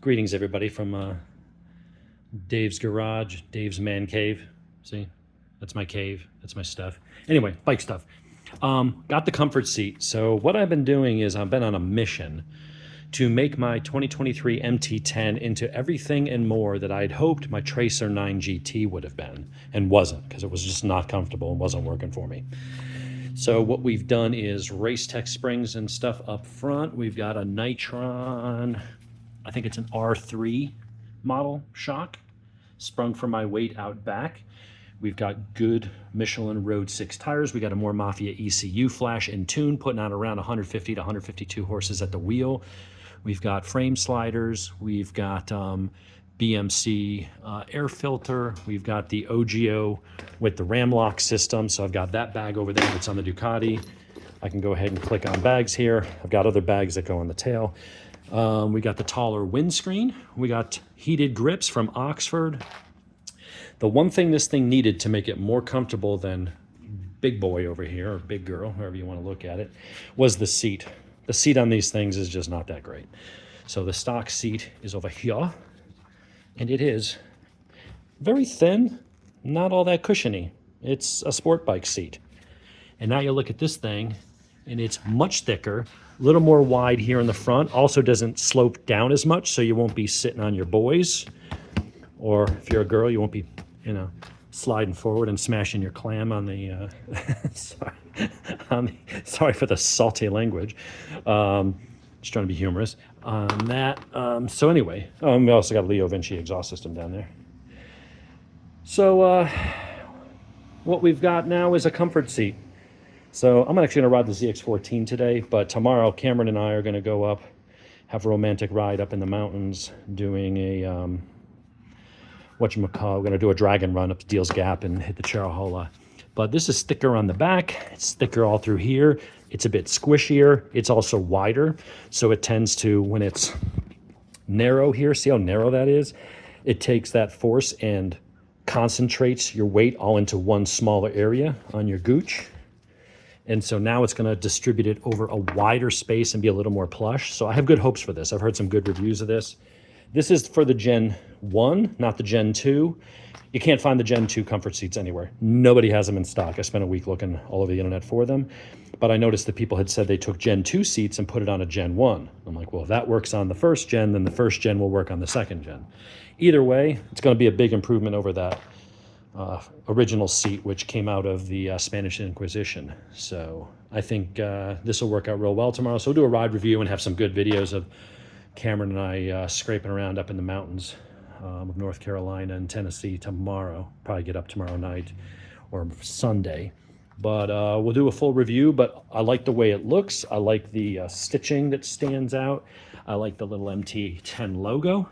Greetings, everybody, from Dave's garage, Dave's man cave. See, that's my cave. That's my stuff. Anyway, bike stuff. Got the comfort seat. So what I've been doing is I've been on a mission to make my 2023 MT-10 into everything and more that I'd hoped my Tracer 9 GT would have been, and wasn't, because it was just not comfortable and wasn't working for me. So what we've done is Racetech springs and stuff up front. We've got a Nitron, I think it's an R3 model shock, sprung for my weight out back. We've got good Michelin Road 6 tires. We got a more Mafia ECU Flash in tune, putting out around 150 to 152 horses at the wheel. We've got frame sliders. We've got BMC air filter. We've got the OGIO with the RAM lock system. So I've got that bag over there that's on the Ducati. I can go ahead and click on bags here. I've got other bags that go on the tail. We got the taller windscreen. We got heated grips from Oxford. The one thing this thing needed to make it more comfortable than big boy over here, or big girl, however you want to look at it, was the seat. The seat on these things is just not that great. So the stock seat is over here, and it is very thin, not all that cushiony. It's a sport bike seat. And now you look at this thing, and it's much thicker, a little more wide here in the front. Also doesn't slope down as much, so you won't be sitting on your boys. Or if you're a girl, you won't be, sliding forward and smashing your clam on the, sorry for the salty language. Just trying to be humorous on that. So anyway, we also got a Leo Vinci exhaust system down there. So what we've got now is a comfort seat. So I'm actually going to ride the ZX14 today, but tomorrow Cameron and I are going to go up, have a romantic ride up in the mountains, doing a, we're going to do a dragon run up to Deals Gap and hit the Charahola. But this is thicker on the back. It's thicker all through here. It's a bit squishier. It's also wider. So it tends to, when it's narrow here, see how narrow that is? It takes that force and concentrates your weight all into one smaller area on your gooch. And so now it's going to distribute it over a wider space and be a little more plush. So I have good hopes for this. I've heard some good reviews of this. This is for the Gen 1, not the Gen 2. You can't find the Gen 2 comfort seats anywhere. Nobody has them in stock. I spent a week looking all over the internet for them. But I noticed that people had said they took Gen 2 seats and put it on a Gen 1. I'm like, well, if that works on the first gen, then the first gen will work on the second gen. Either way, it's going to be a big improvement over that original seat, which came out of the Spanish Inquisition. So I think this will work out real well tomorrow. So we'll do a ride review and have some good videos of Cameron and I scraping around up in the mountains of North Carolina and Tennessee tomorrow. Probably get up tomorrow night or Sunday. But we'll do a full review, but I like the way it looks. I like the stitching that stands out. I like the little MT-10 logo.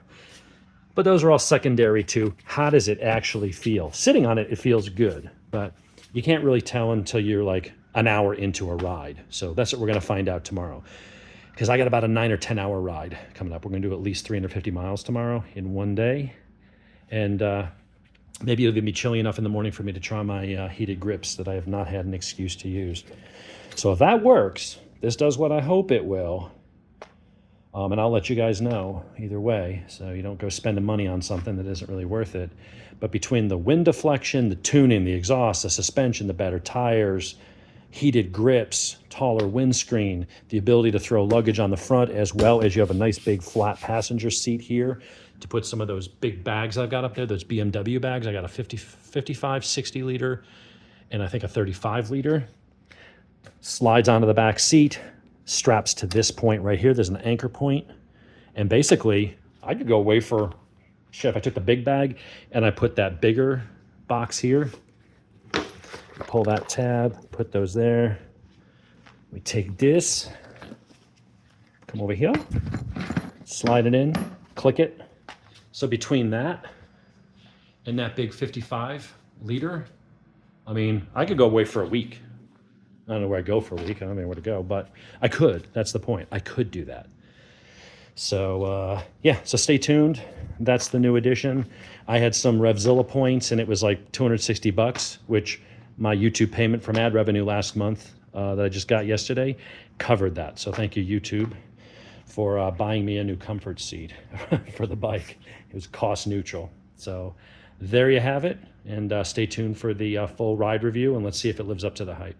But those are all secondary to how does it actually feel. Sitting on it, it feels good, but you can't really tell until you're like an hour into a ride. So that's what we're going to find out tomorrow. Because I got about a 9 or 10 hour ride coming up. We're going to do at least 350 miles tomorrow in one day. And maybe it'll be chilly enough in the morning for me to try my heated grips that I have not had an excuse to use. So if that works, this does what I hope it will. And I'll let you guys know either way, so you don't go spending money on something that isn't really worth it. But between the wind deflection, the tuning, the exhaust, the suspension, the better tires, heated grips, taller windscreen, the ability to throw luggage on the front, as well as you have a nice big flat passenger seat here to put some of those big bags I've got up there, those BMW bags. I got a 55, 60 liter, and I think a 35 liter. Slides onto the back seat. Straps to this point right here. There's an anchor point. And basically, I could go away for, shit, if I took the big bag and I put that bigger box here, pull that tab, put those there. We take this, come over here, slide it in, click it. So between that and that big 55 liter, I mean, I could go away for a week. I don't know where I go for a week. I don't know where to go, but I could. That's the point. I could do that. So, yeah, so stay tuned. That's the new edition. I had some Revzilla points, and it was like $260, which my YouTube payment from ad revenue last month that I just got yesterday covered that. So thank you, YouTube. for buying me a new comfort seat for the bike. It was cost neutral. So there you have it, and stay tuned for the full ride review, and let's see if it lives up to the hype.